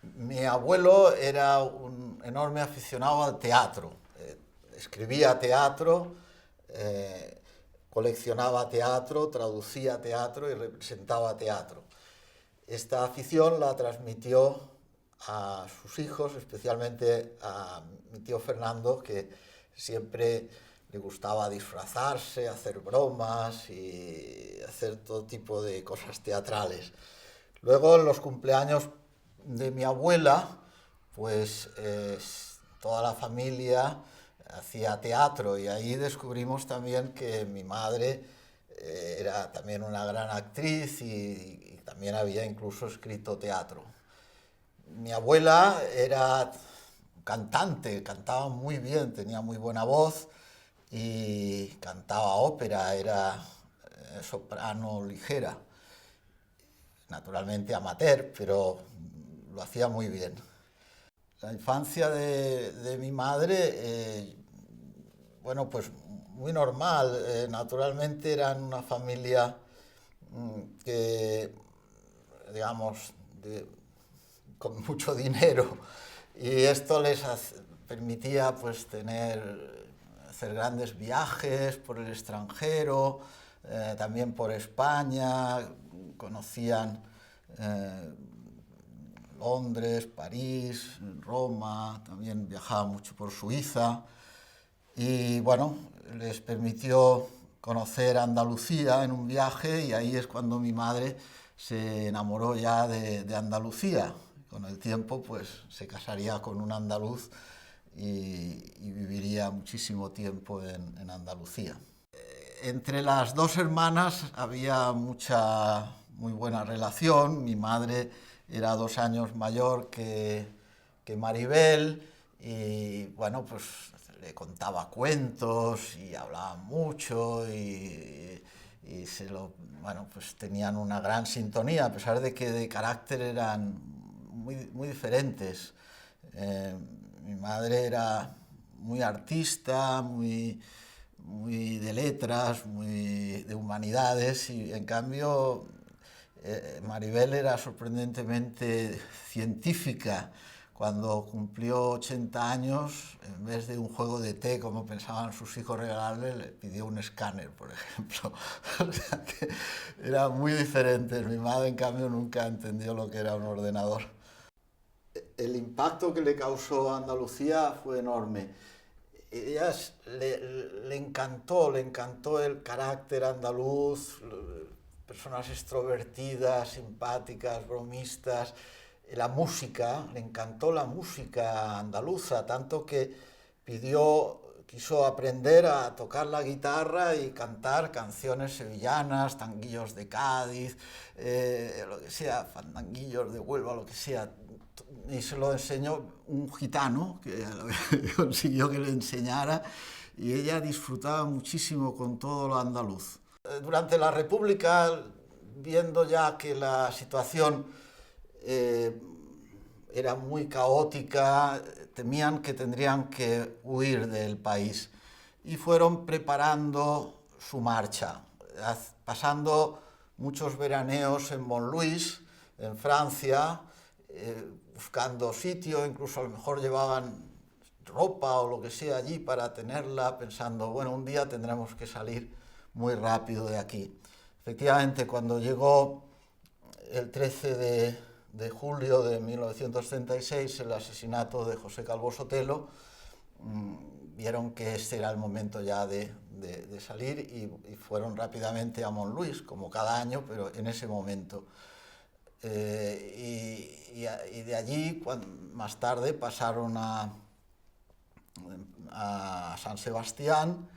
Mi abuelo era un enorme aficionado al teatro. Escribía teatro, eh, coleccionaba teatro, traducía teatro y representaba teatro. Esta afición la transmitió a sus hijos, especialmente a mi tío Fernando, que siempre le gustaba disfrazarse, hacer bromas y hacer todo tipo de cosas teatrales. Luego, en los cumpleaños de mi abuela, pues toda la familia hacía teatro y ahí descubrimos también que mi madre era también una gran actriz y también había incluso escrito teatro. Mi abuela era cantante, cantaba muy bien, tenía muy buena voz y cantaba ópera, era soprano ligera, naturalmente amateur, pero lo hacía muy bien. La infancia de mi madre, bueno, pues muy normal. Naturalmente eran una familia que, digamos, con mucho dinero y esto permitía pues hacer grandes viajes por el extranjero, también por España, conocían eh, Londres, París, Roma, también viajaba mucho por Suiza y bueno, les permitió conocer Andalucía en un viaje y ahí es cuando mi madre se enamoró ya de Andalucía. Con el tiempo pues se casaría con un andaluz y viviría muchísimo tiempo en Andalucía. Entre las dos hermanas había muy buena relación. Mi madre era 2 años mayor que Maribel y bueno, pues le contaba cuentos y hablaba mucho y bueno, pues tenían una gran sintonía, a pesar de que de carácter eran muy diferentes. Eh, Mi madre era muy artista, muy de letras, muy de humanidades y en cambio Maribel era sorprendentemente científica. Cuando cumplió 80 años, en vez de un juego de té, como pensaban sus hijos regalarle, le pidió un escáner, por ejemplo. O sea que eran muy diferentes. Mi madre, en cambio, nunca entendió lo que era un ordenador. El impacto que le causó a Andalucía fue enorme. Ella le encantó el carácter andaluz, personas extrovertidas, simpáticas, bromistas, la música, le encantó la música andaluza, tanto que quiso aprender a tocar la guitarra y cantar canciones sevillanas, tanguillos de Cádiz, lo que sea, fandanguillos de Huelva, lo que sea. Y se lo enseñó un gitano que consiguió que le enseñara y ella disfrutaba muchísimo con todo lo andaluz. Durante la República, viendo ya que la situación eh, era muy caótica, temían que tendrían que huir del país y fueron preparando su marcha, pasando muchos veraneos en Montluís, en Francia, buscando sitio, incluso a lo mejor llevaban ropa o lo que sea allí para tenerla, pensando, bueno, un día tendremos que salir muy rápido de aquí. Efectivamente, cuando llegó el 13 de julio de 1936, el asesinato de José Calvo Sotelo, vieron que este era el momento ya de salir y fueron rápidamente a Montluís, como cada año, pero en ese momento. Y de allí, más tarde, pasaron a San Sebastián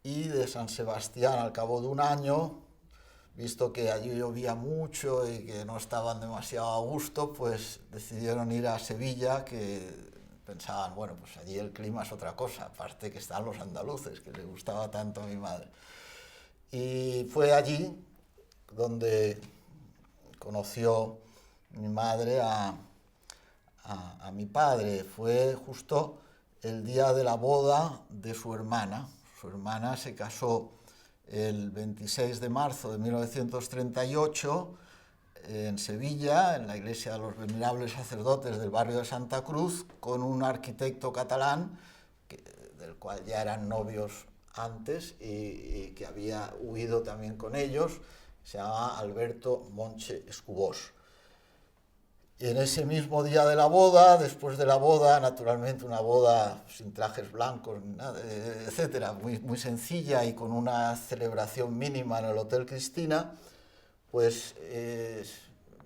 y de San Sebastián, al cabo de un año, visto que allí llovía mucho y que no estaban demasiado a gusto, pues decidieron ir a Sevilla, que pensaban, bueno, pues allí el clima es otra cosa, aparte que están los andaluces, que les gustaba tanto a mi madre. Y fue allí donde conoció mi madre a mi padre. Fue justo el día de la boda de su hermana. Su hermana se casó el 26 de marzo de 1938 en Sevilla, en la iglesia de los Venerables Sacerdotes del barrio de Santa Cruz, con un arquitecto catalán, del cual ya eran novios antes y que había huido también con ellos, se llama Alberto Monche Escubós. Y en ese mismo día de la boda, después de la boda, naturalmente una boda sin trajes blancos, etcétera, muy sencilla y con una celebración mínima en el Hotel Cristina, pues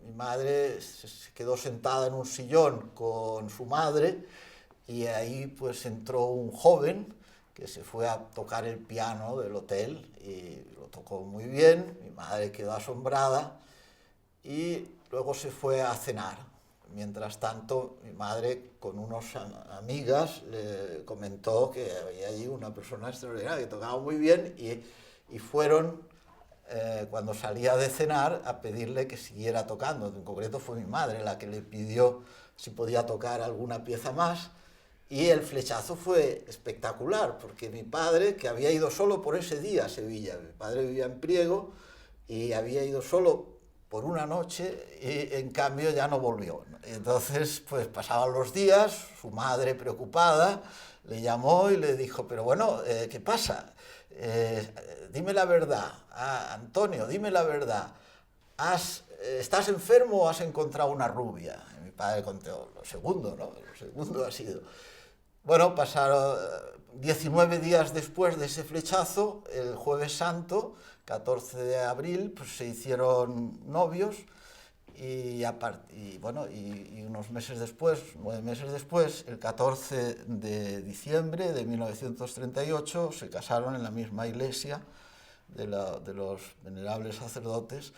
mi madre se quedó sentada en un sillón con su madre y ahí pues entró un joven que se fue a tocar el piano del hotel y lo tocó muy bien. Mi madre quedó asombrada y luego se fue a cenar. Mientras tanto, mi madre con unas amigas le comentó que había allí una persona extraordinaria que tocaba muy bien y fueron, cuando salía de cenar, a pedirle que siguiera tocando. En concreto fue mi madre la que le pidió si podía tocar alguna pieza más. Y el flechazo fue espectacular, porque mi padre, que había ido solo por ese día a Sevilla, mi padre vivía en Priego y había ido solo por una noche y en cambio ya no volvió. Entonces, pues pasaban los días, su madre preocupada le llamó y le dijo, pero bueno, ¿qué pasa? Dime la verdad, Antonio, dime la verdad, ¿estás enfermo o has encontrado una rubia? Y mi padre contó, lo segundo, ¿no? Lo segundo ha sido. Bueno, pasaron 19 días después de ese flechazo, el Jueves Santo, 14 de abril, pues se hicieron novios y unos meses después, 9 meses después, el 14 de diciembre de 1938, se casaron en la misma iglesia de los Venerables Sacerdotes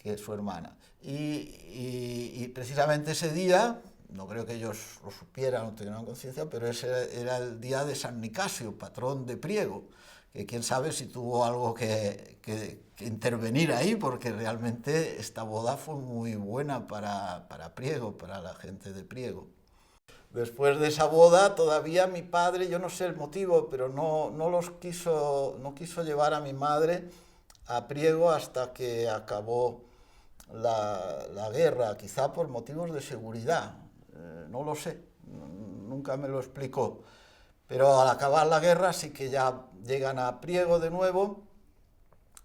que su hermana. Y precisamente ese día, no creo que ellos lo supieran o tuvieran conciencia, pero ese era el día de San Nicasio, patrón de Priego, que quién sabe si tuvo algo que intervenir ahí, porque realmente esta boda fue muy buena para Priego, para la gente de Priego. Después de esa boda, todavía mi padre, yo no sé el motivo, pero no quiso llevar a mi madre a Priego hasta que acabó la guerra, quizá por motivos de seguridad, no lo sé, nunca me lo explicó. Pero al acabar la guerra sí que ya llegan a Priego de nuevo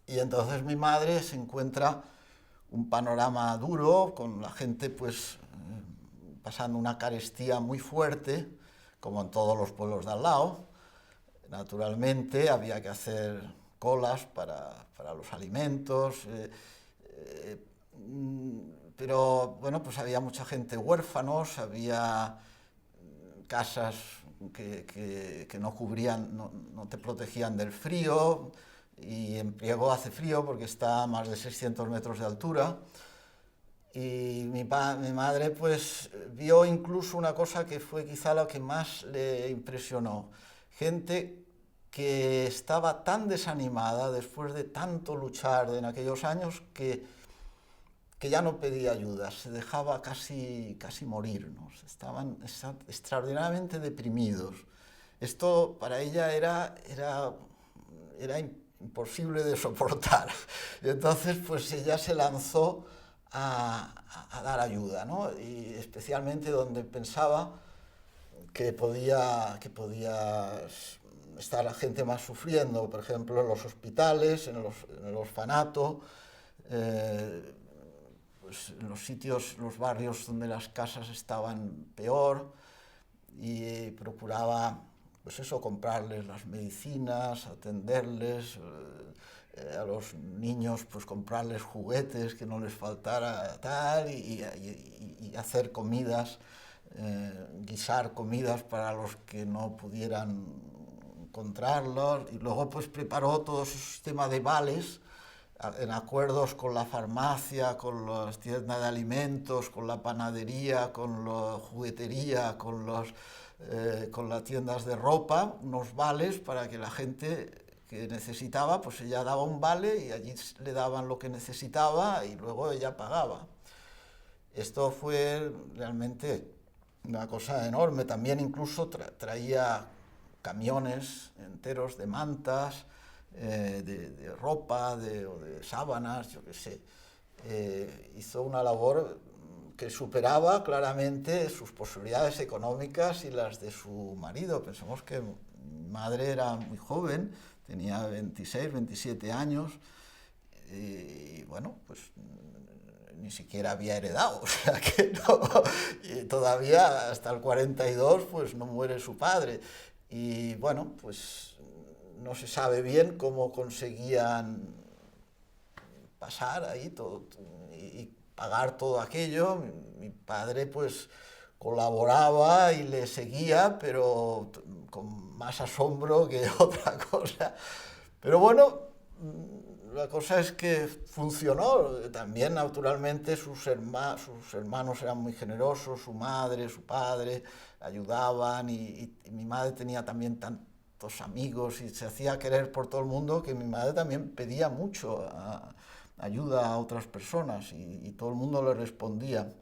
y entonces mi madre se encuentra un panorama duro, con la gente pues pasando una carestía muy fuerte, como en todos los pueblos de al lado. Naturalmente había que hacer colas para los alimentos, pero bueno, pues había mucha gente huérfanos, había casas que no cubrían, no te protegían del frío, y en Priego hace frío porque está a más de 600 metros de altura. Y mi madre pues vio incluso una cosa que fue quizá lo que más le impresionó. Gente que estaba tan desanimada después de tanto luchar en aquellos años que ya no pedía ayuda, se dejaba casi morir, ¿no? Estaban extraordinariamente deprimidos. Esto para ella era imposible de soportar. Y entonces pues ella se lanzó a dar ayuda, ¿no? Y especialmente donde pensaba que podía estar la gente más sufriendo, por ejemplo en los hospitales, en el orfanato, pues en los sitios, los barrios donde las casas estaban peor, y procuraba pues eso, comprarles las medicinas, atenderles, a los niños pues comprarles juguetes que no les faltara tal, y hacer comidas, guisar comidas para los que no pudieran encontrarlos, y luego pues preparó todo ese sistema de vales en acuerdos con la farmacia, con las tiendas de alimentos, con la panadería, con la juguetería, con las tiendas de ropa, unos vales para que la gente que necesitaba, pues ella daba un vale y allí le daban lo que necesitaba y luego ella pagaba. Esto fue realmente una cosa enorme. También incluso traía camiones enteros de mantas, de ropa, o de sábanas, yo qué sé. hizo una labor que superaba claramente sus posibilidades económicas y las de su marido. Pensemos que mi madre era muy joven, tenía 26, 27 años, y bueno, pues ni siquiera había heredado, o sea que no, y todavía hasta el 42 pues no muere su padre. Y bueno, pues no se sabe bien cómo conseguían pasar ahí todo y pagar todo aquello. Mi padre pues colaboraba y le seguía, pero con más asombro que otra cosa. Pero bueno, la cosa es que funcionó. También, naturalmente, sus hermanos eran muy generosos, su madre, su padre, ayudaban y mi madre tenía también tantos amigos y se hacía querer por todo el mundo que mi madre también pedía mucho ayuda a otras personas y todo el mundo le respondía.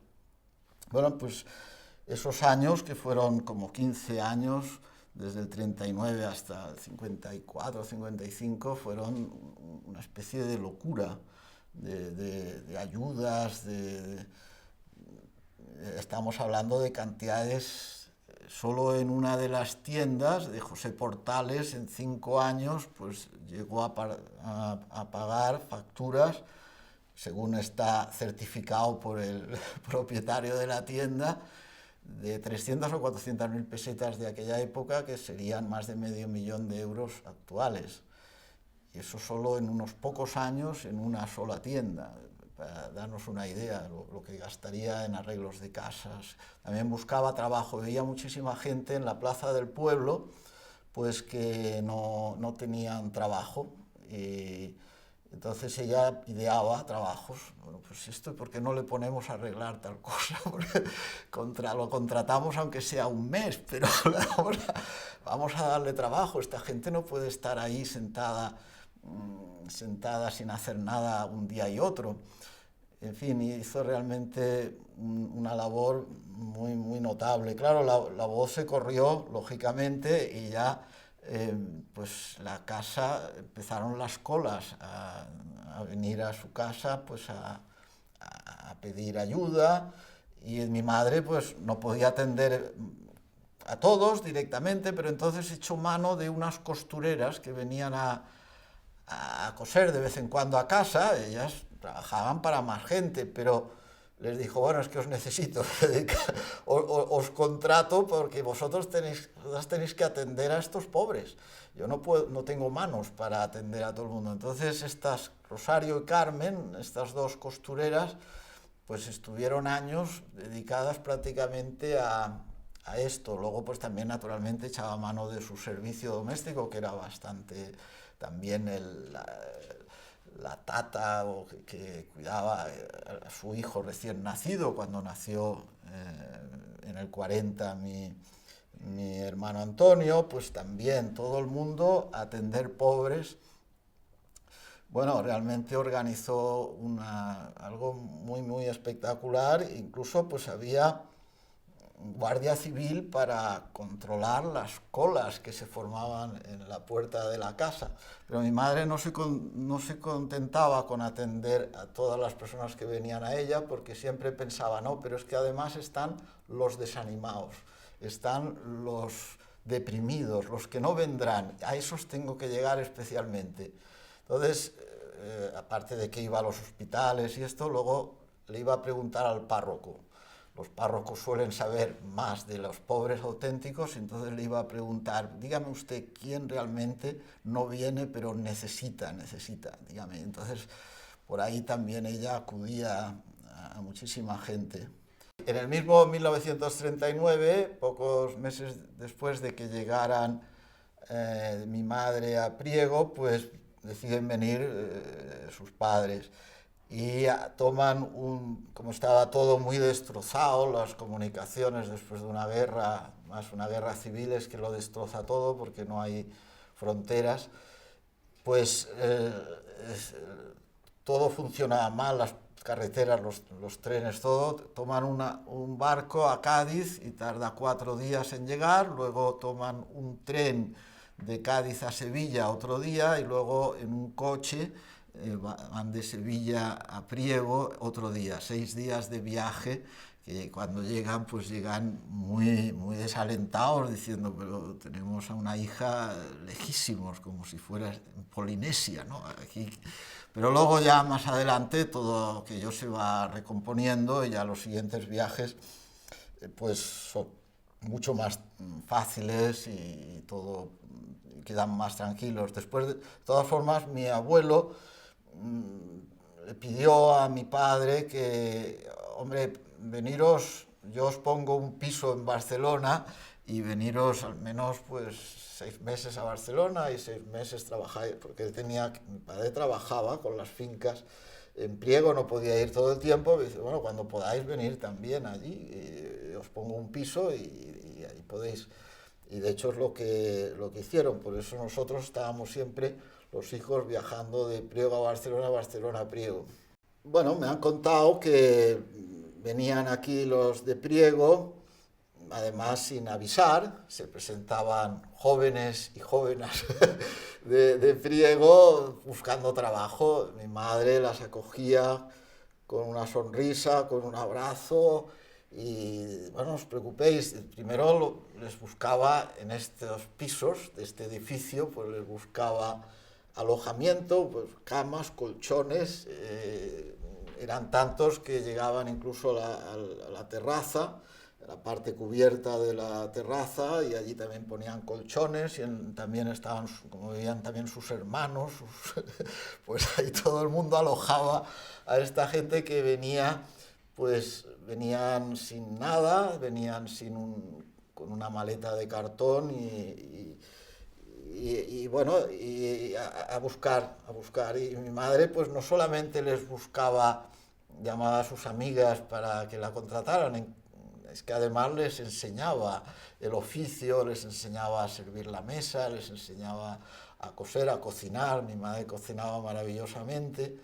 Bueno, pues esos años, que fueron como 15 años, desde el 39 hasta el 54, 55, fueron una especie de locura, de ayudas, estamos hablando de cantidades, solo en una de las tiendas de José Portales, en 5 años, pues llegó a pagar facturas, según está certificado por el propietario de la tienda, de 300 o 400 mil pesetas de aquella época, que serían más de medio millón de euros actuales. Y eso solo en unos pocos años, en una sola tienda, para darnos una idea, lo que gastaría en arreglos de casas. También buscaba trabajo, veía muchísima gente en la plaza del pueblo, pues que no tenían trabajo. Y entonces ella ideaba trabajos. Bueno, pues esto, ¿por qué no le ponemos a arreglar tal cosa? Porque lo contratamos aunque sea un mes, pero vamos a darle trabajo. Esta gente no puede estar ahí sentada sin hacer nada un día y otro. En fin, hizo realmente una labor muy, muy notable. Claro, la voz se corrió, lógicamente, y ya pues la casa, empezaron las colas a venir a su casa pues a pedir ayuda, y mi madre pues no podía atender a todos directamente, pero entonces echó mano de unas costureras que venían a coser de vez en cuando a casa. Ellas trabajaban para más gente, pero les dijo, bueno, es que os necesito, os contrato porque vosotros tenéis que atender a estos pobres. Yo no tengo manos para atender a todo el mundo. Entonces estas, Rosario y Carmen, estas dos costureras, pues estuvieron años dedicadas prácticamente a esto. Luego pues también naturalmente echaba mano de su servicio doméstico, que era bastante, también la tata que cuidaba a su hijo recién nacido, cuando nació en el 40 mi hermano Antonio, pues también todo el mundo a atender pobres. Bueno, realmente organizó algo muy, muy espectacular. Incluso pues había guardia civil para controlar las colas que se formaban en la puerta de la casa. Pero mi madre no se contentaba con atender a todas las personas que venían a ella, porque siempre pensaba, no, pero es que además están los desanimados, están los deprimidos, los que no vendrán, a esos tengo que llegar especialmente. Entonces, aparte de que iba a los hospitales y esto, luego le iba a preguntar al párroco. Los párrocos suelen saber más de los pobres auténticos, entonces le iba a preguntar, dígame usted quién realmente no viene pero necesita, dígame. Entonces, por ahí también ella acudía a muchísima gente. En el mismo 1939, pocos meses después de que llegaran mi madre a Priego, pues deciden venir sus padres. Y toman como estaba todo muy destrozado, las comunicaciones después de una guerra, más una guerra civil es que lo destroza todo porque no hay fronteras, pues todo funciona mal, las carreteras, los trenes, todo. Toman un barco a Cádiz y tarda 4 días en llegar, luego toman un tren de Cádiz a Sevilla otro día y luego en un coche van de Sevilla a Priego otro día, 6 días de viaje, que cuando llegan, pues llegan muy, muy desalentados, diciendo, pero tenemos a una hija lejísimos, como si fuera en Polinesia, ¿no? Aquí. Pero luego ya más adelante todo aquello se va recomponiendo y ya los siguientes viajes pues son mucho más fáciles y todo quedan más tranquilos. Después, de todas formas, mi abuelo le pidió a mi padre que, hombre, veniros, yo os pongo un piso en Barcelona y veniros al menos pues 6 meses a Barcelona y 6 meses trabajáis, porque mi padre trabajaba con las fincas en Priego, no podía ir todo el tiempo, y dice, bueno, cuando podáis venir también allí, os pongo un piso y ahí podéis. Y de hecho es lo que hicieron, por eso nosotros estábamos siempre, los hijos, viajando de Priego a Barcelona, Barcelona a Priego. Bueno, me han contado que venían aquí los de Priego, además sin avisar, se presentaban jóvenes y jóvenes de Priego buscando trabajo. Mi madre las acogía con una sonrisa, con un abrazo y, bueno, no os preocupéis, primero les buscaba en estos pisos de este edificio, pues les buscaba alojamiento, pues camas, colchones, eran tantos que llegaban incluso a la terraza, la parte cubierta de la terraza, y allí también ponían colchones y también estaban, como veían también sus hermanos, pues ahí todo el mundo alojaba a esta gente que venía, pues venían sin nada, venían con una maleta de cartón y bueno, a buscar. Y mi madre pues no solamente les buscaba, llamaba a sus amigas para que la contrataran, es que además les enseñaba el oficio, les enseñaba a servir la mesa, les enseñaba a coser, a cocinar. Mi madre cocinaba maravillosamente.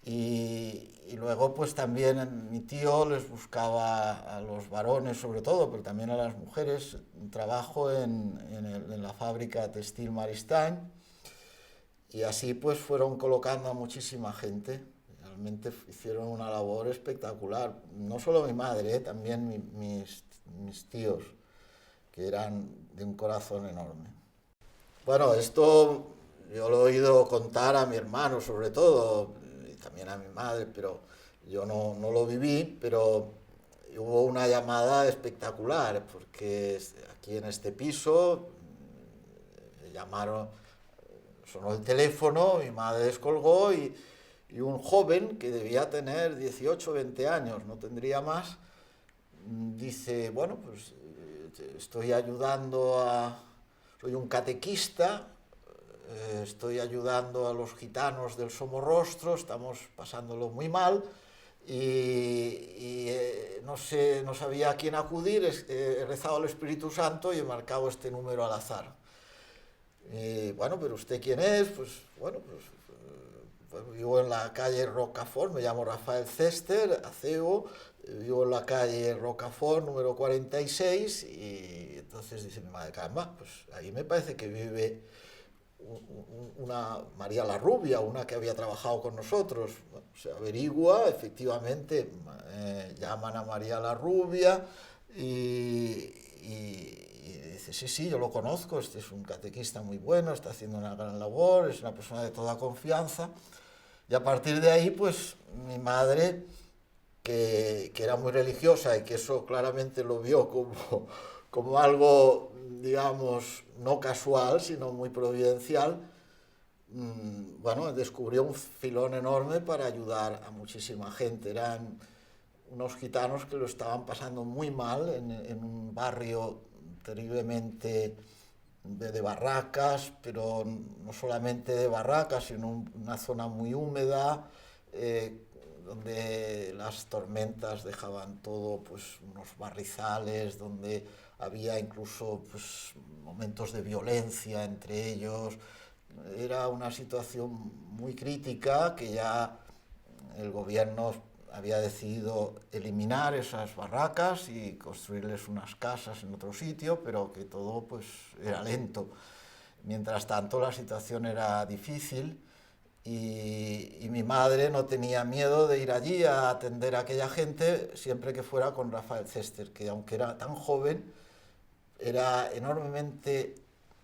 Y luego pues también mi tío les buscaba a los varones sobre todo, pero también a las mujeres, un trabajo en la fábrica textil Maristany, y así pues fueron colocando a muchísima gente. Realmente hicieron una labor espectacular, no solo mi madre, también mis tíos, que eran de un corazón enorme. Bueno, esto yo lo he oído contar a mi hermano sobre todo, y también a mi madre, pero yo no lo viví, pero hubo una llamada espectacular, porque aquí en este piso llamaron, sonó el teléfono, mi madre descolgó y un joven que debía tener 18 o 20 años, no tendría más, dice, bueno, pues estoy ayudando soy un catequista, estoy ayudando a los gitanos del Somorrostro, estamos pasándolo muy mal no sé, no sabía a quién acudir, he rezado al Espíritu Santo y he marcado este número al azar. Bueno, pero ¿usted quién es? Pues bueno, pues vivo en la calle Rocafort, me llamo Rafael Cester, aceo, vivo en la calle Rocafort número 46 y entonces dice mi madre, caramba, pues ahí me parece que vive una María la Rubia, una que había trabajado con nosotros. Bueno, se averigua, efectivamente, llaman a María la Rubia y dice, sí, yo lo conozco, este es un catequista muy bueno, está haciendo una gran labor, es una persona de toda confianza. Y a partir de ahí, pues mi madre, que era muy religiosa y que eso claramente lo vio como algo, digamos, no casual, sino muy providencial, bueno, descubrió un filón enorme para ayudar a muchísima gente. Eran unos gitanos que lo estaban pasando muy mal en un barrio terriblemente de barracas, pero no solamente de barracas, sino una zona muy húmeda, donde las tormentas dejaban todo, pues unos barrizales, donde había incluso pues, momentos de violencia entre ellos. Era una situación muy crítica que ya el gobierno había decidido eliminar esas barracas y construirles unas casas en otro sitio, pero que todo pues era lento. Mientras tanto la situación era difícil y mi madre no tenía miedo de ir allí a atender a aquella gente siempre que fuera con Rafael Cester, que aunque era tan joven, era enormemente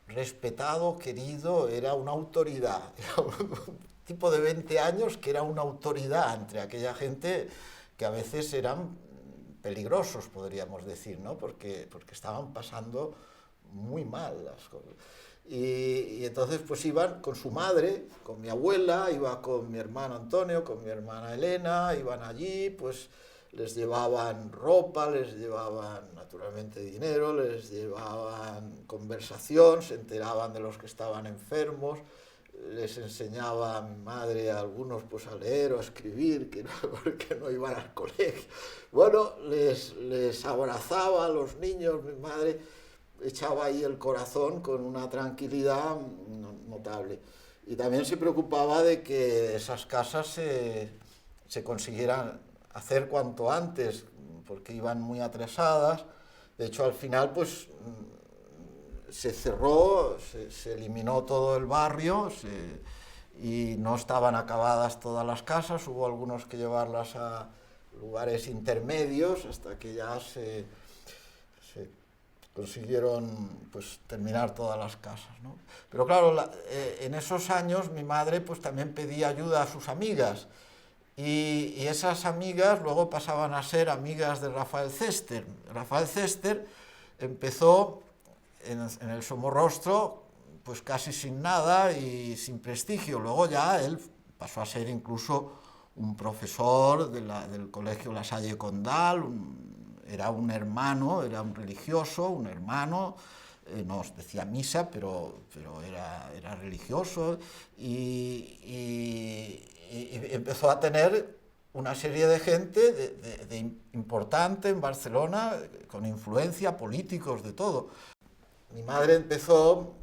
respetado, querido, era una autoridad, era un tipo de 20 años que era una autoridad entre aquella gente que a veces eran peligrosos, podríamos decir, ¿no? Porque estaban pasando muy mal las cosas. Y entonces pues iban con su madre, con mi abuela, iba con mi hermano Antonio, con mi hermana Elena, iban allí, pues les llevaban ropa, les llevaban naturalmente dinero, les llevaban conversación, se enteraban de los que estaban enfermos, les enseñaba a mi madre a algunos pues a leer o a escribir, porque no iban al colegio. Bueno, les abrazaba a los niños, mi madre echaba ahí el corazón con una tranquilidad notable. Y también se preocupaba de que esas casas se consiguieran hacer cuanto antes, porque iban muy atrasadas. De hecho, al final, pues se cerró, se eliminó todo el barrio y no estaban acabadas todas las casas. Hubo algunos que llevarlas a lugares intermedios hasta que ya se consiguieron pues terminar todas las casas, ¿no? Pero claro, en esos años mi madre pues también pedía ayuda a sus amigas y esas amigas luego pasaban a ser amigas de Rafael Cester. Rafael Cester empezó en el Somorrostro pues casi sin nada y sin prestigio. Luego ya él pasó a ser incluso un profesor del colegio La Salle Condal, era un hermano, era un religioso, un hermano, no decía misa, pero era religioso y empezó a tener una serie de gente importante en Barcelona, con influencia, políticos, de todo. Mi madre empezó,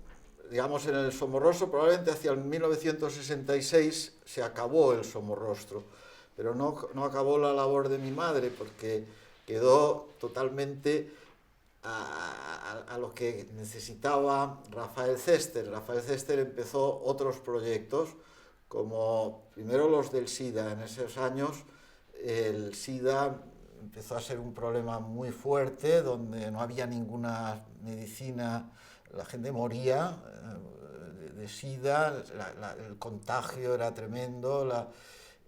digamos, en el Somorrostro, probablemente hacia el 1966 se acabó el Somorrostro, pero no acabó la labor de mi madre porque quedó totalmente a lo que necesitaba Rafael Cester. Rafael Cester empezó otros proyectos, como primero los del SIDA. En esos años el SIDA empezó a ser un problema muy fuerte, donde no había ninguna medicina, la gente moría de SIDA, el contagio era tremendo,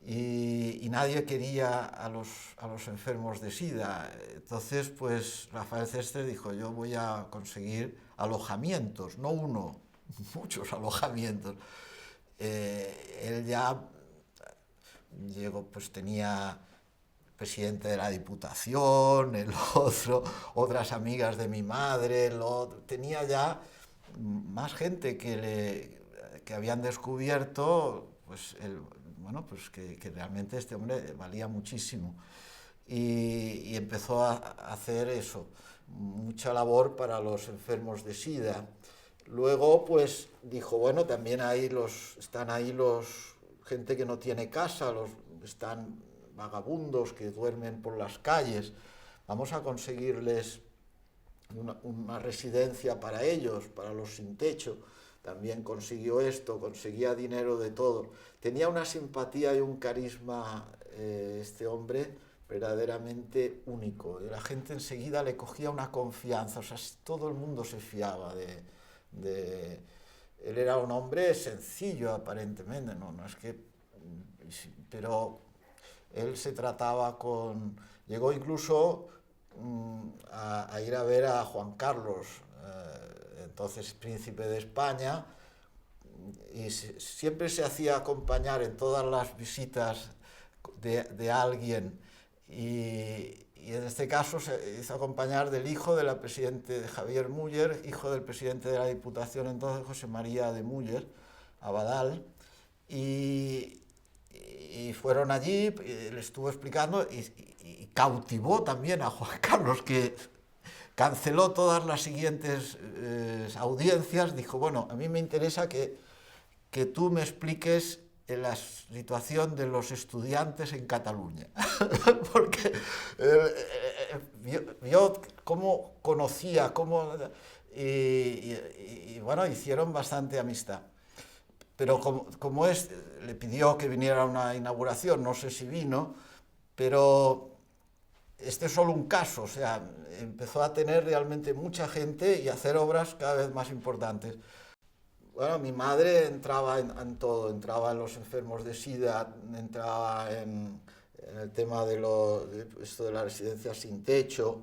y nadie quería a los enfermos de SIDA. Entonces, pues Rafael Cester dijo, yo voy a conseguir alojamientos, no uno, muchos alojamientos. Él ya llegó, pues tenía presidente de la Diputación, el otro, otras amigas de mi madre, tenía ya más gente que habían descubierto pues pues que realmente este hombre valía muchísimo. Y empezó a hacer eso, mucha labor para los enfermos de SIDA. Luego, pues dijo, bueno, también están ahí los gente que no tiene casa, están vagabundos que duermen por las calles. Vamos a conseguirles una residencia para ellos, para los sin techo. También consiguió esto, conseguía dinero de todo. Tenía una simpatía y un carisma este hombre verdaderamente único. La gente enseguida le cogía una confianza, o sea, todo el mundo se fiaba de él. Era un hombre sencillo aparentemente, no es que, pero él se trataba llegó incluso a ir a ver a Juan Carlos, entonces príncipe de España, y siempre se hacía acompañar en todas las visitas de alguien, y en este caso se hizo acompañar del hijo de la presidente de Javier Múller, hijo del presidente de la Diputación entonces, José María de Múller, Abadal, y fueron allí, le estuvo explicando y cautivó también a Juan Carlos, que canceló todas las siguientes audiencias. Dijo, bueno, a mí me interesa que tú me expliques la situación de los estudiantes en Cataluña, porque vio cómo conocía, y bueno, hicieron bastante amistad. pero como le pidió que viniera a una inauguración, no sé si vino, pero este es solo un caso, o sea, empezó a tener realmente mucha gente y a hacer obras cada vez más importantes. Bueno, mi madre entraba en todo, entraba en los enfermos de SIDA, entraba en el tema de esto de la residencia sin techo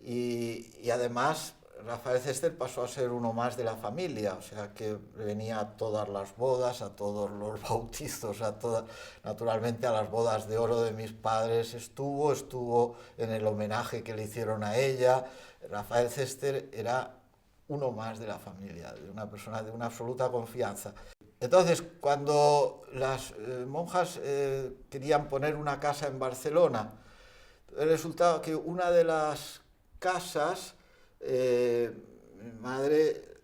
y además Rafael Cester pasó a ser uno más de la familia, o sea que venía a todas las bodas, a todos los bautizos, naturalmente a las bodas de oro de mis padres estuvo en el homenaje que le hicieron a ella. Rafael Cester era uno más de la familia, de una persona de una absoluta confianza. Entonces, cuando las monjas querían poner una casa en Barcelona, resultaba que una de las casas, mi madre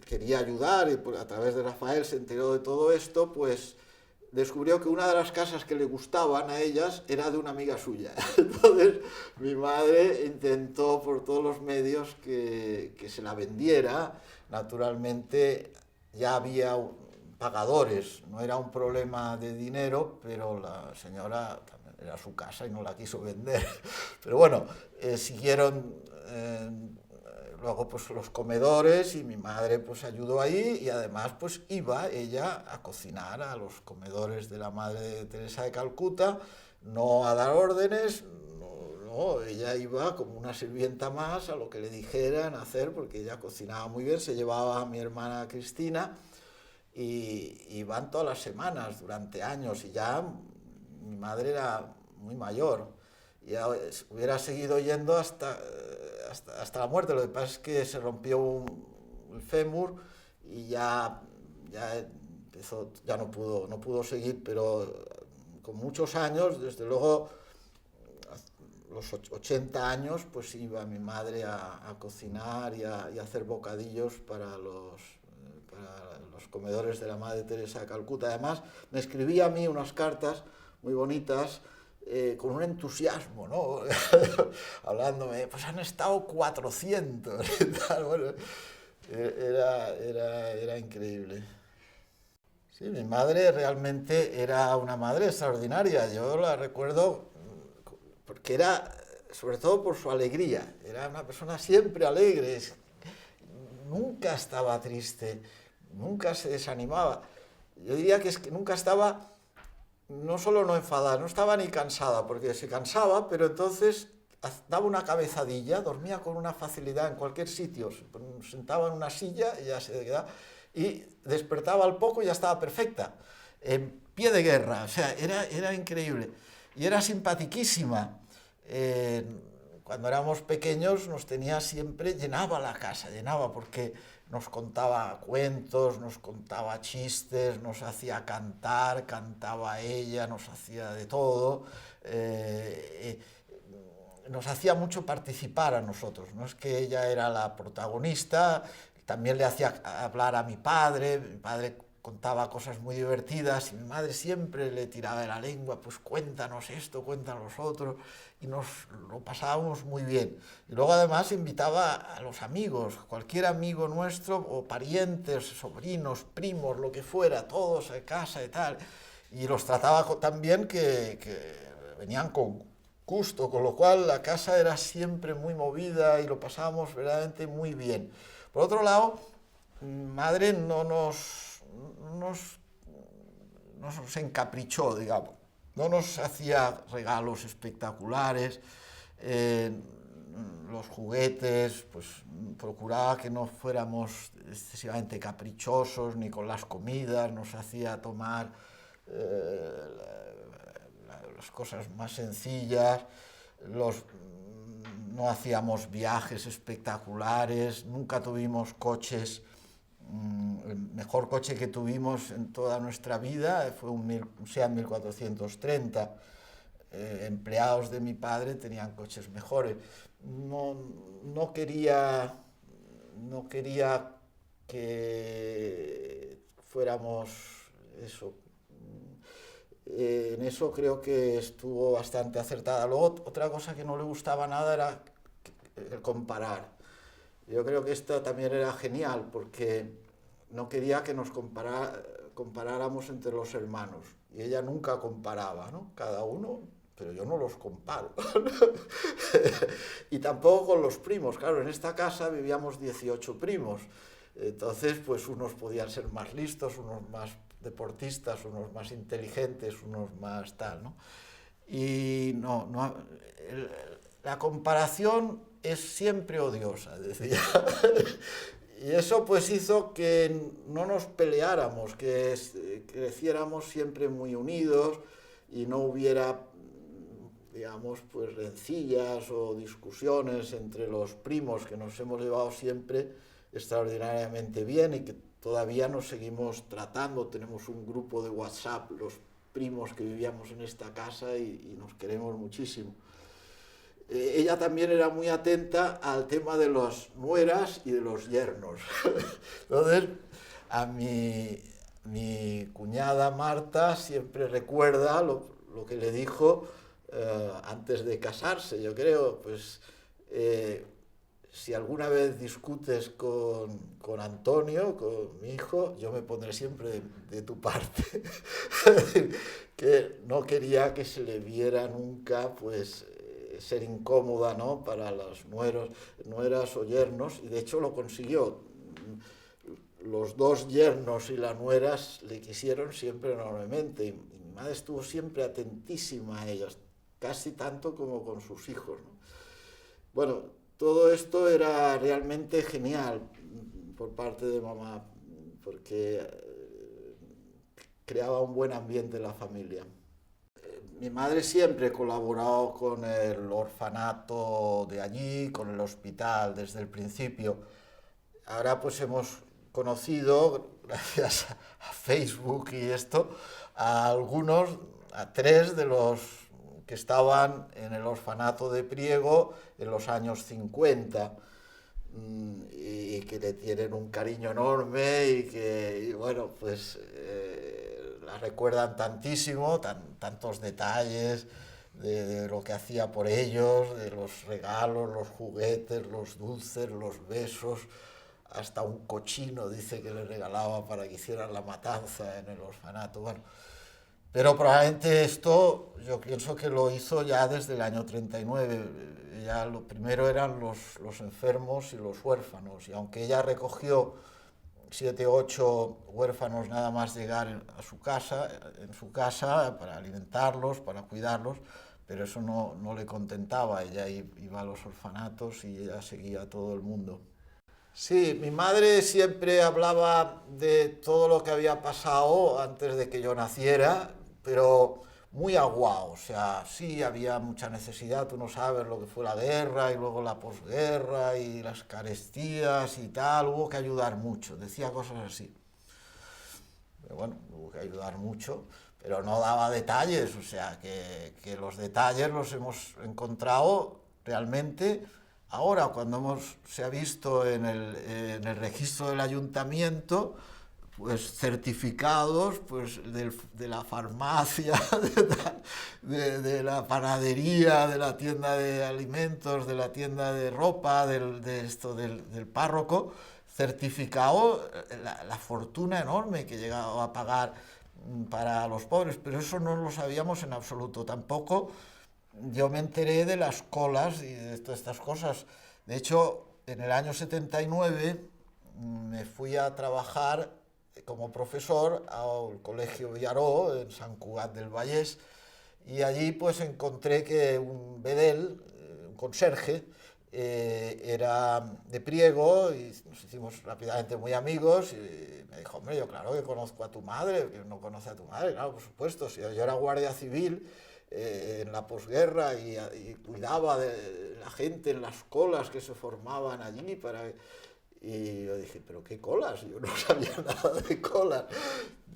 quería ayudar y a través de Rafael se enteró de todo esto, pues descubrió que una de las casas que le gustaban a ellas era de una amiga suya. Entonces mi madre intentó por todos los medios que se la vendiera. Naturalmente ya había pagadores, no era un problema de dinero, pero la señora también era su casa y no la quiso vender. Pero bueno, siguieron luego pues los comedores y mi madre pues ayudó ahí y además pues iba ella a cocinar a los comedores de la Madre de Teresa de Calcuta, no a dar órdenes, no, ella iba como una sirvienta más a lo que le dijeran hacer porque ella cocinaba muy bien, se llevaba a mi hermana Cristina y van todas las semanas durante años y ya mi madre era muy mayor y hubiera seguido yendo hasta la muerte. Lo que pasa es que se rompió el fémur y ya no pudo seguir, pero con muchos años, desde luego, los 80 años, pues iba mi madre a cocinar y a hacer bocadillos para los comedores de la Madre Teresa de Calcuta. Además, me escribía a mí unas cartas muy bonitas, con un entusiasmo, ¿no? Hablándome, pues han estado 400 y tal. Bueno, era increíble. Sí, mi madre realmente era una madre extraordinaria. Yo la recuerdo porque era, sobre todo por su alegría, era una persona siempre alegre, nunca estaba triste, nunca se desanimaba. Yo diría que es que nunca estaba, no solo no enfadada, no estaba ni cansada, porque se cansaba, pero entonces daba una cabezadilla, dormía con una facilidad en cualquier sitio, se sentaba en una silla y ya se quedaba, y despertaba al poco y ya estaba perfecta, en pie de guerra, o sea, era increíble. Y era simpatiquísima. Cuando éramos pequeños nos tenía siempre, llenaba la casa, llenaba, porque nos contaba cuentos, nos contaba chistes, nos hacía cantar, cantaba ella, nos hacía de todo, nos hacía mucho participar a nosotros, no es que ella era la protagonista, también le hacía hablar a mi padre contaba cosas muy divertidas y mi madre siempre le tiraba de la lengua, pues cuéntanos esto, cuéntanos otro, y nos lo pasábamos muy bien. Y luego además invitaba a los amigos, cualquier amigo nuestro, o parientes, sobrinos, primos, lo que fuera, todos a casa y tal, y los trataba tan bien que venían con gusto, con lo cual la casa era siempre muy movida y lo pasábamos verdaderamente muy bien. Por otro lado, mi madre no nos encaprichó, digamos. No nos hacía regalos espectaculares, los juguetes, pues procuraba que no fuéramos excesivamente caprichosos, ni con las comidas, nos hacía tomar las cosas más sencillas, no hacíamos viajes espectaculares, nunca tuvimos coches. El mejor coche que tuvimos en toda nuestra vida fue un Seat 1430. Empleados de mi padre tenían coches mejores. No quería que fuéramos eso. En eso creo que estuvo bastante acertada. Luego, otra cosa que no le gustaba nada era el comparar. Yo creo que esto también era genial porque no quería que nos comparáramos entre los hermanos. Y ella nunca comparaba, ¿no? Cada uno, pero yo no los comparo. Y tampoco con los primos. Claro, en esta casa vivíamos 18 primos. Entonces, pues unos podían ser más listos, unos más deportistas, unos más inteligentes, unos más tal, ¿no? Y la comparación es siempre odiosa, decía. Y eso pues hizo que no nos peleáramos, que creciéramos siempre muy unidos y no hubiera, digamos, pues rencillas o discusiones entre los primos, que nos hemos llevado siempre extraordinariamente bien y que todavía nos seguimos tratando. Tenemos un grupo de WhatsApp, los primos que vivíamos en esta casa, y nos queremos muchísimo. Ella también era muy atenta al tema de las nueras y de los yernos. Entonces, a mi cuñada Marta siempre recuerda lo que le dijo antes de casarse, yo creo, pues si alguna vez discutes con Antonio, con mi hijo, yo me pondré siempre de tu parte. Que no quería que se le viera nunca, pues, ser incómoda, ¿no?, para las nueras o yernos, y de hecho lo consiguió. Los dos yernos y las nueras le quisieron siempre enormemente, y mi madre estuvo siempre atentísima a ellas, casi tanto como con sus hijos, ¿no? Bueno, todo esto era realmente genial por parte de mamá, porque creaba un buen ambiente en la familia. Mi madre siempre colaboró con el orfanato de allí, con el hospital desde el principio. Ahora pues hemos conocido, gracias a Facebook y esto, a tres de los que estaban en el orfanato de Priego en los años 50, y que le tienen un cariño enorme y bueno, pues la recuerdan tantísimo, tantos detalles de lo que hacía por ellos, de los regalos, los juguetes, los dulces, los besos, hasta un cochino dice que le regalaba para que hicieran la matanza en el orfanato. Bueno, pero probablemente esto yo pienso que lo hizo ya desde el año 39. Ya lo primero eran los enfermos y los huérfanos, y aunque ella recogió 7 o 8 huérfanos nada más llegar en su casa para alimentarlos, para cuidarlos, pero eso no le contentaba. Ella iba a los orfanatos y ella seguía a todo el mundo. Sí, mi madre siempre hablaba de todo lo que había pasado antes de que yo naciera, pero muy aguado. O sea, sí había mucha necesidad, tú no sabes lo que fue la guerra y luego la posguerra y las carestías y tal, hubo que ayudar mucho, decía cosas así. Pero bueno, hubo que ayudar mucho, pero no daba detalles, o sea, que los detalles los hemos encontrado realmente ahora, cuando se ha visto en el registro del ayuntamiento, pues certificados pues, de la farmacia, de la panadería, de la tienda de alimentos, de la tienda de ropa, del párroco, certificado la fortuna enorme que llegaba a pagar para los pobres, pero eso no lo sabíamos en absoluto. Tampoco yo me enteré de las colas y de todas estas cosas. De hecho, en el año 79 me fui a trabajar como profesor al Colegio Villaró, en Sant Cugat del Vallès, y allí pues encontré que un bedel, un conserje, era de Priego, y nos hicimos rápidamente muy amigos, y me dijo, hombre, yo claro que conozco a tu madre, que no conoce a tu madre, claro, por supuesto, si yo era guardia civil en la posguerra y cuidaba de la gente en las colas que se formaban allí y yo dije, ¿pero qué colas? Yo no sabía nada de colas.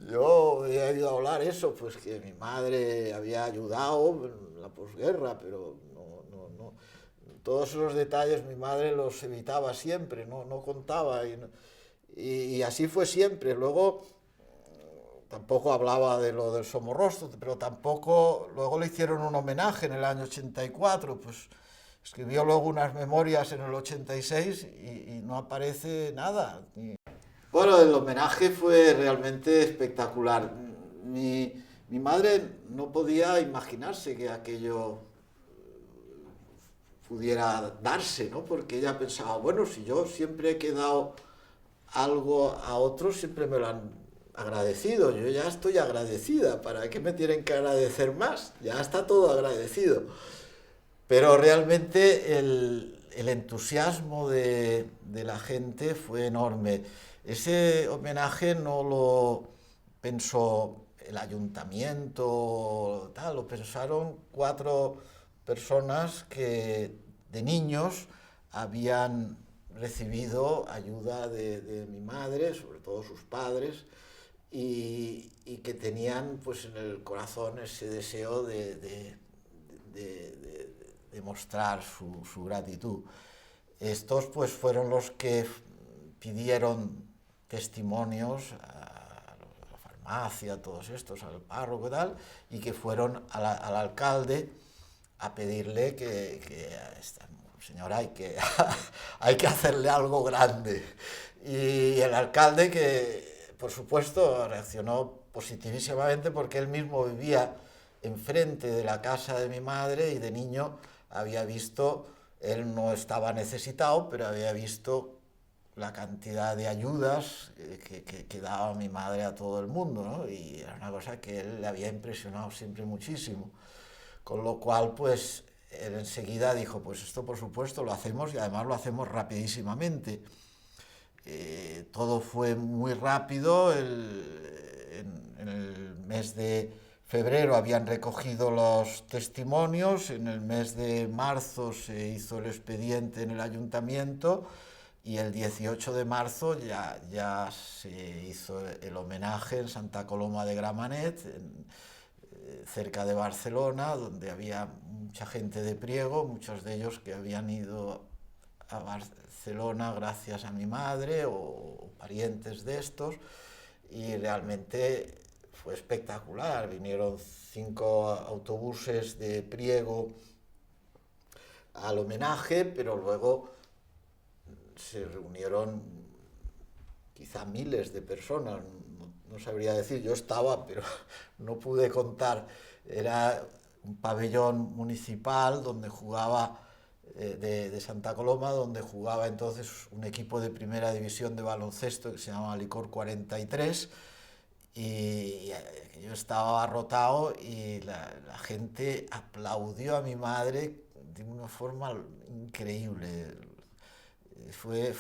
Yo había oído hablar eso, pues que mi madre había ayudado en la posguerra, pero no. Todos esos detalles mi madre los evitaba siempre, no contaba. Y así fue siempre. Luego tampoco hablaba de lo del Somorrostro, pero tampoco, luego le hicieron un homenaje en el año 84, pues escribió luego unas memorias en el 86 y no aparece nada. Bueno, el homenaje fue realmente espectacular. Mi madre no podía imaginarse que aquello pudiera darse, ¿no? Porque ella pensaba, bueno, si yo siempre he dado algo a otros, siempre me lo han agradecido. Yo ya estoy agradecida, ¿para qué me tienen que agradecer más? Ya está todo agradecido. Pero realmente el entusiasmo de la gente fue enorme. Ese homenaje no lo pensó el ayuntamiento, tal, lo pensaron 4 personas que de niños habían recibido ayuda de mi madre, sobre todo sus padres, y que tenían pues en el corazón ese deseo de mostrar su gratitud. Estos pues fueron los que pidieron testimonios a la farmacia, a todos estos, al párroco y tal, y que fueron al alcalde a pedirle que a esta señora hay que hacerle algo grande. Y el alcalde, que por supuesto reaccionó positivísimamente porque él mismo vivía enfrente de la casa de mi madre y de niño había visto, él no estaba necesitado, pero había visto la cantidad de ayudas que daba mi madre a todo el mundo, ¿no? Y era una cosa que él le había impresionado siempre muchísimo. Con lo cual, pues, él enseguida dijo, pues esto por supuesto lo hacemos y además lo hacemos rapidísimamente. Todo fue muy rápido, en el mes de febrero habían recogido los testimonios, en el mes de marzo se hizo el expediente en el ayuntamiento y el 18 de marzo ya se hizo el homenaje en Santa Coloma de Gramenet, cerca de Barcelona, donde había mucha gente de Priego, muchos de ellos que habían ido a Barcelona gracias a mi madre o parientes de estos, y realmente fue espectacular. Vinieron 5 autobuses de Priego al homenaje, pero luego se reunieron quizá miles de personas, no sabría decir, yo estaba, pero no pude contar. Era un pabellón municipal donde jugaba, de Santa Coloma, donde jugaba entonces un equipo de primera división de baloncesto que se llamaba Licor 43, y yo estaba abarrotado y la gente aplaudió a mi madre de una forma increíble. Fue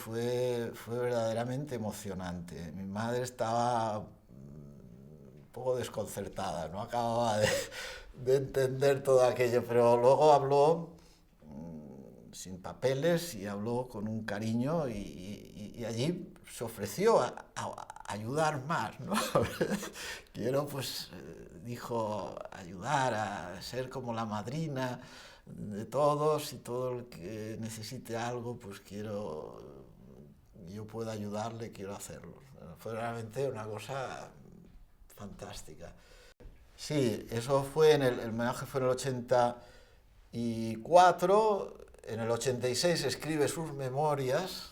verdaderamente emocionante. Mi madre estaba un poco desconcertada, no acababa de entender todo aquello, pero luego habló sin papeles y habló con un cariño y allí se ofreció a ayudar más, ¿no? Quiero, pues, dijo, ayudar a ser como la madrina de todos y todo el que necesite algo, pues yo puedo ayudarle, quiero hacerlo. Fue realmente una cosa fantástica. Sí, eso fue el homenaje fue en el 84, en el 86 escribe sus memorias,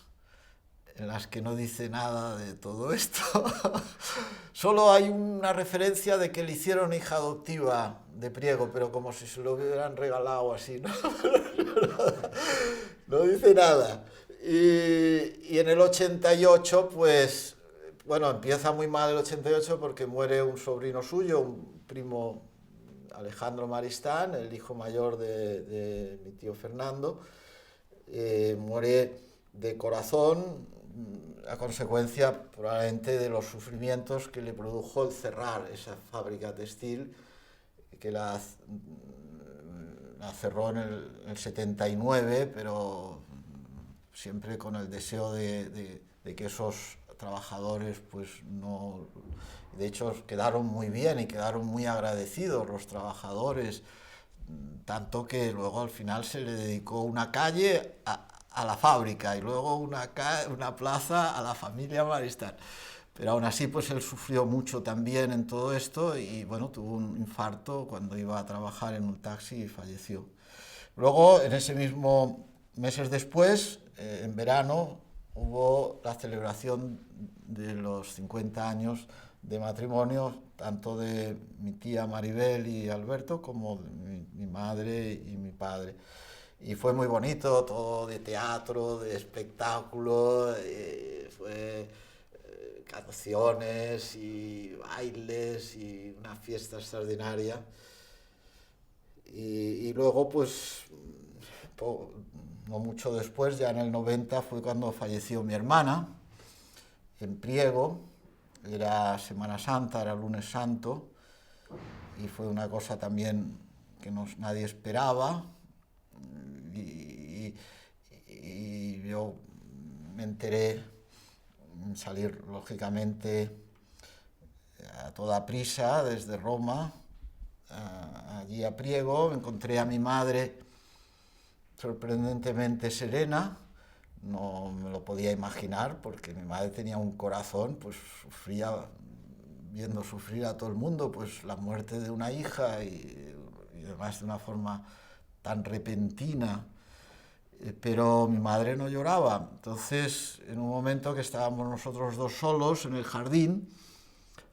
en las que no dice nada de todo esto. Solo hay una referencia de que le hicieron hija adoptiva de Priego, pero como si se lo hubieran regalado así, ¿no? No dice nada. Y en el 88, pues, bueno, empieza muy mal el 88 porque muere un sobrino suyo, un primo, Alejandro Maristán, el hijo mayor de mi tío Fernando. Muere de corazón a consecuencia probablemente de los sufrimientos que le produjo el cerrar esa fábrica textil, que la cerró en el 79, pero siempre con el deseo de que esos trabajadores pues no... De hecho quedaron muy bien y quedaron muy agradecidos los trabajadores, tanto que luego al final se le dedicó una calle a la fábrica y luego una plaza a la familia Maristán. Pero aún así, pues él sufrió mucho también en todo esto y bueno, tuvo un infarto cuando iba a trabajar en un taxi y falleció. Luego, en ese mismo, meses después, en verano, hubo la celebración de los 50 años de matrimonio, tanto de mi tía Maribel y Alberto, como de mi madre y mi padre. Y fue muy bonito, todo de teatro, de espectáculo, fue canciones y bailes y una fiesta extraordinaria. Y luego, pues, no mucho después, ya en el 90, fue cuando falleció mi hermana, en Priego. Era Semana Santa, era Lunes Santo, y fue una cosa también que nadie esperaba. Y yo me enteré, salir lógicamente a toda prisa desde Roma, allí a Priego. Encontré a mi madre sorprendentemente serena, no me lo podía imaginar, porque mi madre tenía un corazón, pues sufría, viendo sufrir a todo el mundo, pues la muerte de una hija y además de una forma tan repentina. Pero mi madre no lloraba. Entonces, en un momento que estábamos nosotros dos solos en el jardín,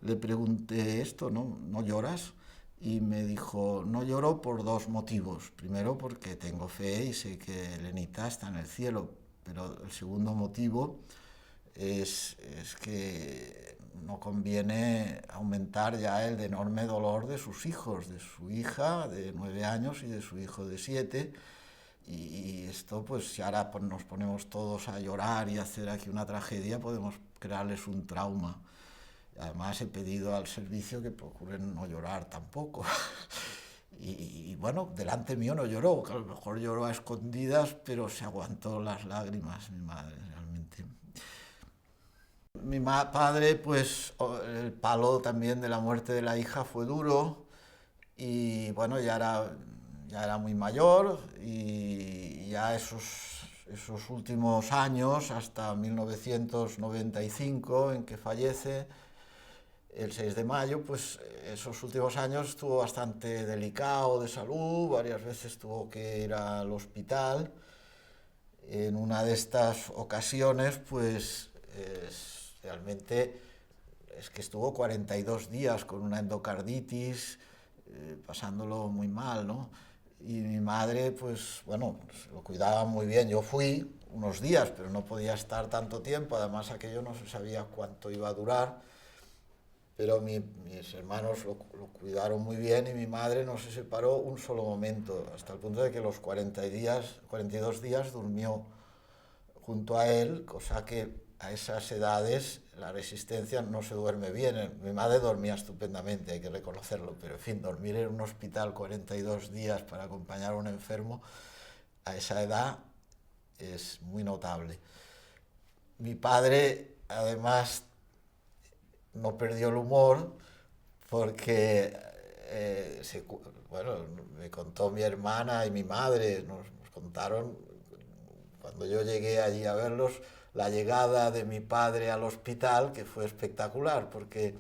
le pregunté esto, ¿no lloras? Y me dijo, no lloro por dos motivos. Primero, porque tengo fe y sé que Elenita está en el cielo. Pero el segundo motivo es que no conviene aumentar ya el enorme dolor de sus hijos, de su hija de 9 años y de su hijo de 7. Y esto, pues si ahora nos ponemos todos a llorar y hacer aquí una tragedia, podemos crearles un trauma. Además, he pedido al servicio que procuren no llorar tampoco. Y bueno, delante mío no lloró, que a lo mejor lloró a escondidas, pero se aguantó las lágrimas, mi madre, realmente. Mi padre, pues el palo también de la muerte de la hija fue duro, y bueno, ya era muy mayor, y ya esos últimos años, hasta 1995, en que fallece, el 6 de mayo, pues esos últimos años estuvo bastante delicado de salud, varias veces tuvo que ir al hospital. En una de estas ocasiones, pues realmente es que estuvo 42 días con una endocarditis, pasándolo muy mal, ¿no? Y mi madre, pues bueno, lo cuidaba muy bien. Yo fui unos días, pero no podía estar tanto tiempo, además aquello no se sabía cuánto iba a durar. Pero mis hermanos lo cuidaron muy bien, y mi madre no se separó un solo momento, hasta el punto de que los 42 días durmió junto a él, cosa que a esas edades la resistencia no se duerme bien. Mi madre dormía estupendamente, hay que reconocerlo, pero en fin, dormir en un hospital 42 días para acompañar a un enfermo a esa edad es muy notable. Mi padre, además, no perdió el humor, porque bueno, me contó mi hermana y mi madre, nos contaron, cuando yo llegué allí a verlos, la llegada de mi padre al hospital, que fue espectacular, porque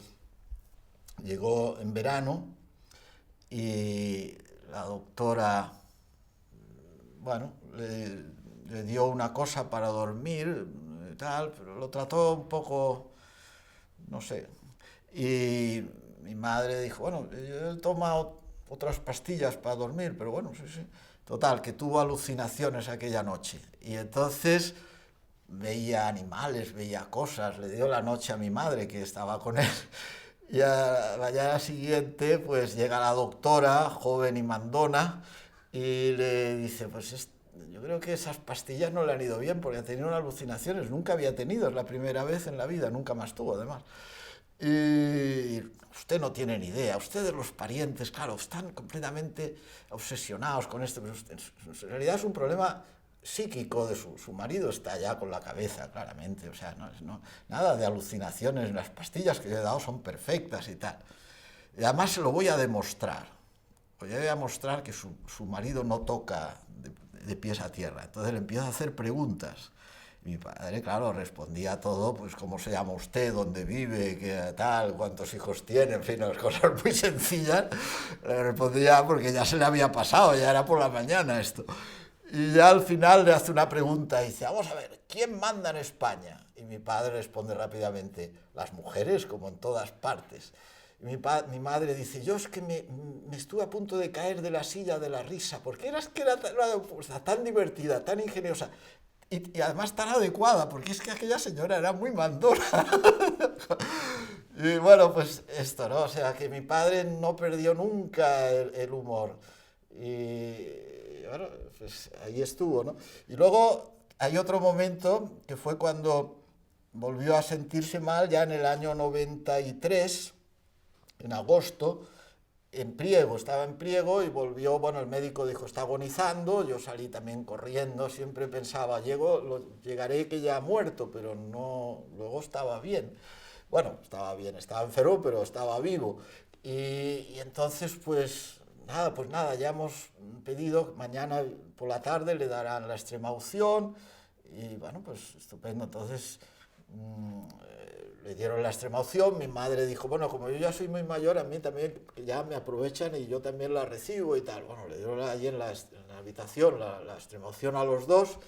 llegó en verano y la doctora, bueno, le dio una cosa para dormir, tal, pero lo trató un poco, no sé. Y mi madre dijo, bueno, yo he tomado otras pastillas para dormir, pero bueno, sí. Total, que tuvo alucinaciones aquella noche. Y entonces veía animales, veía cosas. Le dio la noche a mi madre, que estaba con él. Y a la mañana siguiente, pues llega la doctora, joven y mandona, y le dice, pues yo creo que esas pastillas no le han ido bien, porque ha tenido alucinaciones. Nunca había tenido, es la primera vez en la vida, nunca más tuvo, además. Y usted no tiene ni idea, ustedes los parientes, claro, están completamente obsesionados con esto, pero en realidad es un problema psíquico de su marido, está ya con la cabeza, claramente, o sea, nada de alucinaciones, las pastillas que yo he dado son perfectas y tal. Y además se lo voy a demostrar, voy a mostrar que su marido no toca de pies a tierra. Entonces le empiezo a hacer preguntas. Mi padre, claro, respondía todo, pues cómo se llama usted, dónde vive, qué tal, cuántos hijos tiene, en fin, las cosas muy sencillas. Le respondía porque ya se le había pasado, ya era por la mañana esto. Y ya al final le hace una pregunta y dice, vamos a ver, ¿quién manda en España? Y mi padre responde rápidamente, las mujeres, como en todas partes. Y mi madre dice, yo es que me estuve a punto de caer de la silla de la risa, porque era tan divertida, tan ingeniosa, y además tan adecuada, porque es que aquella señora era muy mandona. Y bueno, pues esto, ¿no? O sea, que mi padre no perdió nunca el humor. Y bueno, pues ahí estuvo, ¿no? Y luego hay otro momento que fue cuando volvió a sentirse mal, ya en el año 93, en agosto, en Priego, estaba en Priego y volvió, bueno, el médico dijo, está agonizando, yo salí también corriendo, siempre pensaba, llegaré que ya ha muerto, pero no, luego estaba bien. Bueno, estaba bien, estaba enfermo, pero estaba vivo. Y entonces, pues nada, ya hemos pedido, mañana por la tarde le darán la extrema unción y bueno, pues estupendo. Entonces le dieron la extrema unción, mi madre dijo, bueno, como yo ya soy muy mayor, a mí también ya me aprovechan y yo también la recibo y tal. Bueno, le dieron allí en la habitación la extrema unción a los dos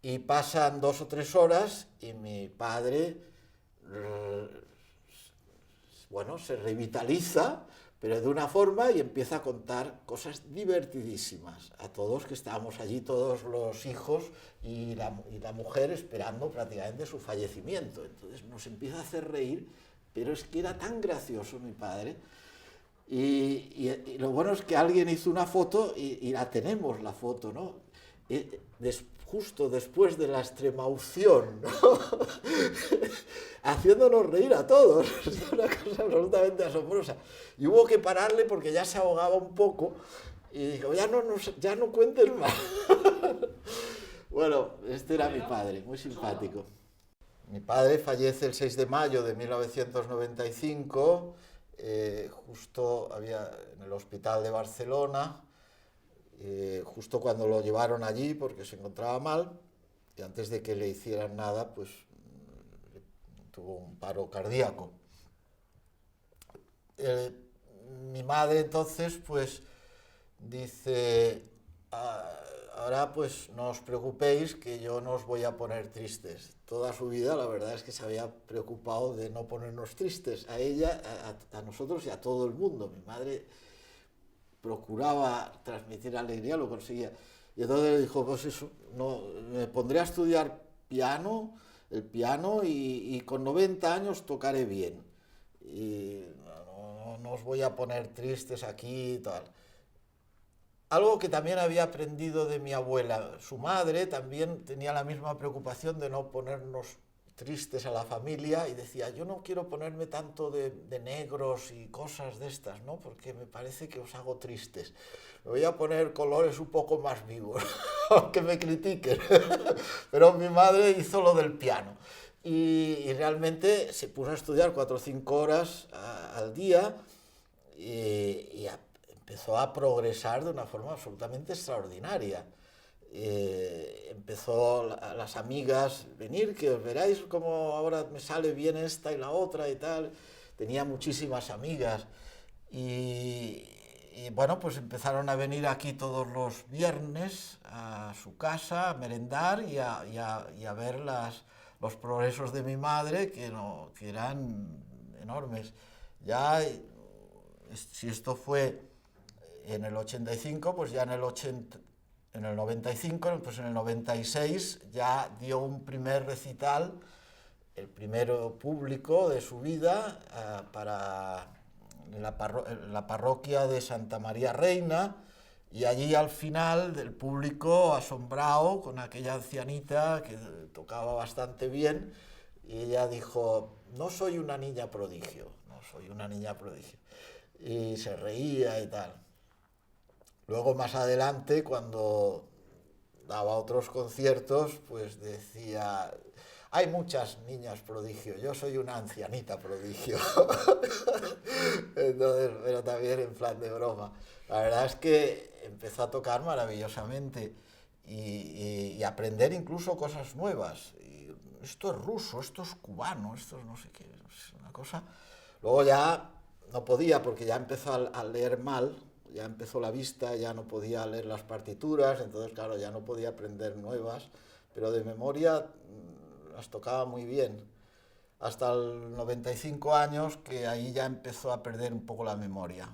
y pasan 2 o 3 horas y mi padre, bueno, se revitaliza, pero de una forma y empieza a contar cosas divertidísimas a todos que estábamos allí, todos los hijos y la mujer esperando prácticamente su fallecimiento. Entonces nos empieza a hacer reír, pero es que era tan gracioso mi padre. Y lo bueno es que alguien hizo una foto y la tenemos, la foto, ¿no? Justo después de la extremaunción, ¿no? Haciéndonos reír a todos. Es una cosa absolutamente asombrosa. Y hubo que pararle porque ya se ahogaba un poco y dijo, ya no cuentes más. Bueno, este era mi padre, muy simpático. Mi padre fallece el 6 de mayo de 1995, justo en el hospital de Barcelona, justo cuando lo llevaron allí porque se encontraba mal y antes de que le hicieran nada, pues tuvo un paro cardíaco. Mi madre entonces pues dice, ahora pues no os preocupéis que yo no os voy a poner tristes. Toda su vida la verdad es que se había preocupado de no ponernos tristes a ella, a nosotros y a todo el mundo. Mi madre procuraba transmitir alegría, lo conseguía. Y entonces le dijo, pues eso, no, me pondré a estudiar el piano y con 90 años tocaré bien. Y no os voy a poner tristes aquí y tal. Algo que también había aprendido de mi abuela. Su madre también tenía la misma preocupación de no ponernos tristes a la familia y decía, yo no quiero ponerme tanto de negros y cosas de estas, ¿no? Porque me parece que os hago tristes. Me voy a poner colores un poco más vivos, aunque me critiquen. Pero mi madre hizo lo del piano. Y realmente se puso a estudiar 4 o 5 horas al día y empezó a progresar de una forma absolutamente extraordinaria. Empezó las amigas, venir, que os veráis cómo ahora me sale bien esta y la otra y tal. Tenía muchísimas amigas y bueno, pues empezaron a venir aquí todos los viernes a su casa a merendar y a ver los progresos de mi madre que eran enormes. Ya, si esto fue en el 85, pues ya en el 95, pues en el 96 ya dio un primer recital, el primero público de su vida, para la parroquia de Santa María Reina, y allí al final del público asombrado con aquella ancianita que tocaba bastante bien, y ella dijo, no soy una niña prodigio, no soy una niña prodigio, y se reía y tal. Luego más adelante, cuando daba otros conciertos, pues decía, hay muchas niñas prodigio, yo soy una ancianita prodigio. Entonces, pero también en plan de broma. La verdad es que empezó a tocar maravillosamente y aprender incluso cosas nuevas. Y esto es ruso, esto es cubano, esto es no sé qué, es una cosa. Luego ya no podía porque ya empezó a leer mal, ya empezó la vista, ya no podía leer las partituras, entonces claro, ya no podía aprender nuevas, pero de memoria las tocaba muy bien. Hasta los 95 años, que ahí ya empezó a perder un poco la memoria.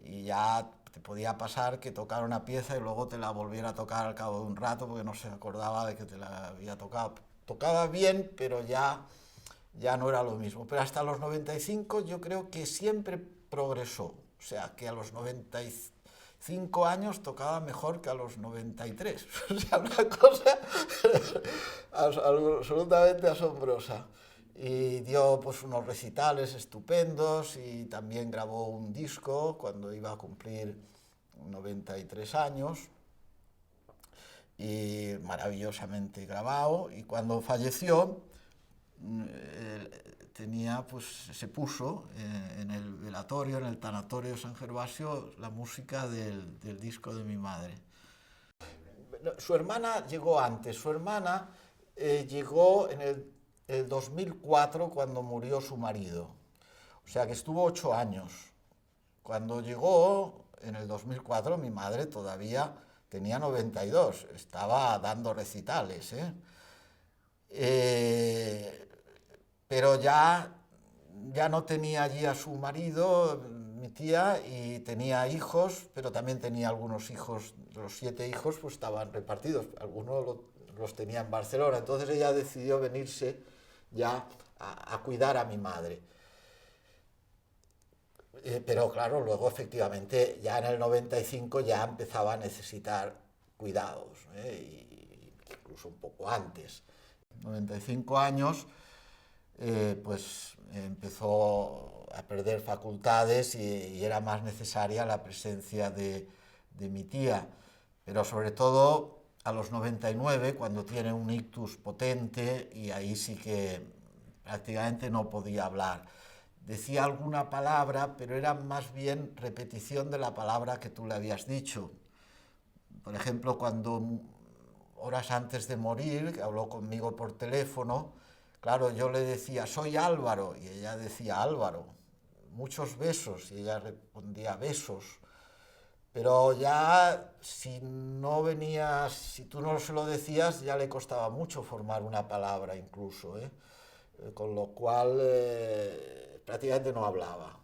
Y ya te podía pasar que tocara una pieza y luego te la volviera a tocar al cabo de un rato porque no se acordaba de que te la había tocado. Tocaba bien, pero ya no era lo mismo. Pero hasta los 95 yo creo que siempre progresó. O sea, que a los 95 años tocaba mejor que a los 93. O sea, una cosa absolutamente asombrosa. Y dio pues unos recitales estupendos y también grabó un disco cuando iba a cumplir 93 años y maravillosamente grabado, y cuando falleció pues se puso en el velatorio, en el tanatorio de San Gervasio, la música del disco de mi madre. Su hermana llegó antes, su hermana llegó en el 2004 cuando murió su marido, o sea que estuvo 8 años. Cuando llegó en el 2004 mi madre todavía tenía 92, estaba dando recitales, pero ya no tenía allí a su marido, mi tía, y tenía hijos, pero también tenía algunos hijos, los 7 hijos pues estaban repartidos, algunos los tenía en Barcelona, entonces ella decidió venirse ya a cuidar a mi madre. Pero claro, luego efectivamente ya en el 95 ya empezaba a necesitar cuidados, incluso un poco antes. 95 años, pues empezó a perder facultades y era más necesaria la presencia de mi tía, pero sobre todo a los 99, cuando tiene un ictus potente, y ahí sí que prácticamente no podía hablar. Decía alguna palabra, pero era más bien repetición de la palabra que tú le habías dicho. Por ejemplo, cuando horas antes de morir, que habló conmigo por teléfono, claro, yo le decía, soy Álvaro, y ella decía, Álvaro, muchos besos, y ella respondía, besos. Pero ya si tú no se lo decías, ya le costaba mucho formar una palabra incluso, con lo cual prácticamente no hablaba.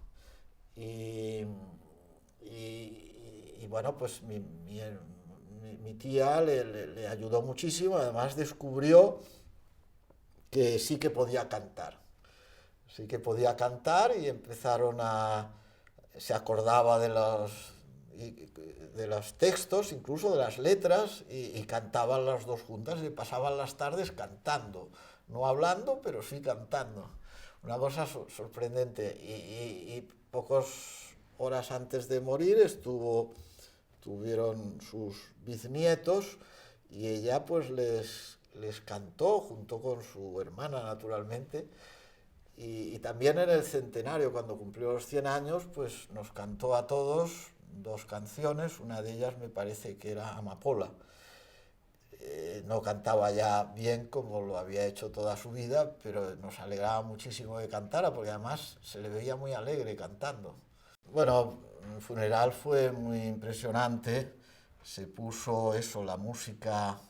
Y bueno, pues mi tía le ayudó muchísimo, además descubrió que sí que podía cantar. Sí que podía cantar y se acordaba de los textos, incluso de las letras, y cantaban las dos juntas y pasaban las tardes cantando, no hablando, pero sí cantando. Una cosa sorprendente. Y pocas horas antes de morir tuvieron sus bisnietos y ella pues les cantó junto con su hermana, naturalmente. Y también en el centenario, cuando cumplió los 100 años, pues nos cantó a todos 2 canciones, una de ellas me parece que era Amapola. No cantaba ya bien como lo había hecho toda su vida, pero nos alegraba muchísimo que cantara, porque además se le veía muy alegre cantando. Bueno, el funeral fue muy impresionante, se puso la música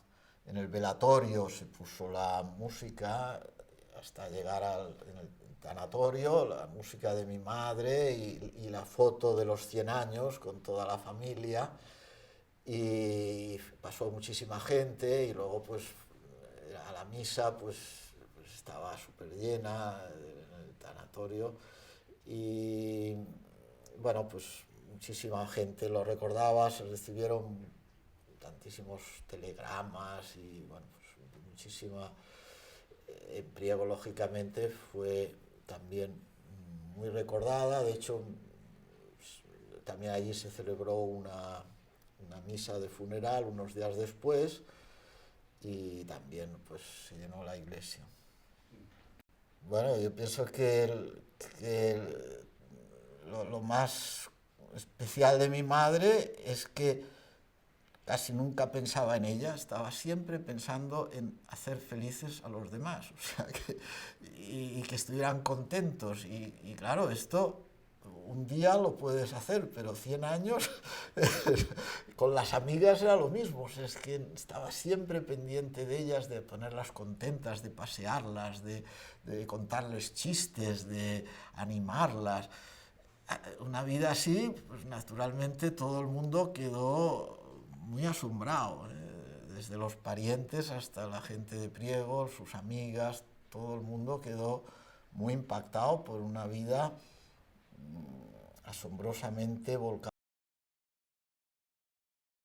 en el velatorio, se puso la música hasta llegar en el tanatorio, la música de mi madre y la foto de los 100 años con toda la familia, y pasó muchísima gente, y luego pues a la misa pues estaba súper llena en el tanatorio, y bueno, pues muchísima gente lo recordaba, se recibieron tantísimos telegramas y bueno, pues muchísima. En Priego, lógicamente, fue también muy recordada. De hecho, también allí se celebró una misa de funeral unos días después, y también pues se llenó la iglesia. Bueno, yo pienso que lo más especial de mi madre es que casi nunca pensaba en ella, estaba siempre pensando en hacer felices a los demás, o sea, y que estuvieran contentos. Y claro, esto un día lo puedes hacer, pero 100 años con las amigas era lo mismo. O sea, es que estaba siempre pendiente de ellas, de ponerlas contentas, de pasearlas, de contarles chistes, de animarlas. Una vida así, pues naturalmente todo el mundo quedó muy asombrado, desde los parientes hasta la gente de Priego, sus amigas, todo el mundo quedó muy impactado por una vida asombrosamente volcada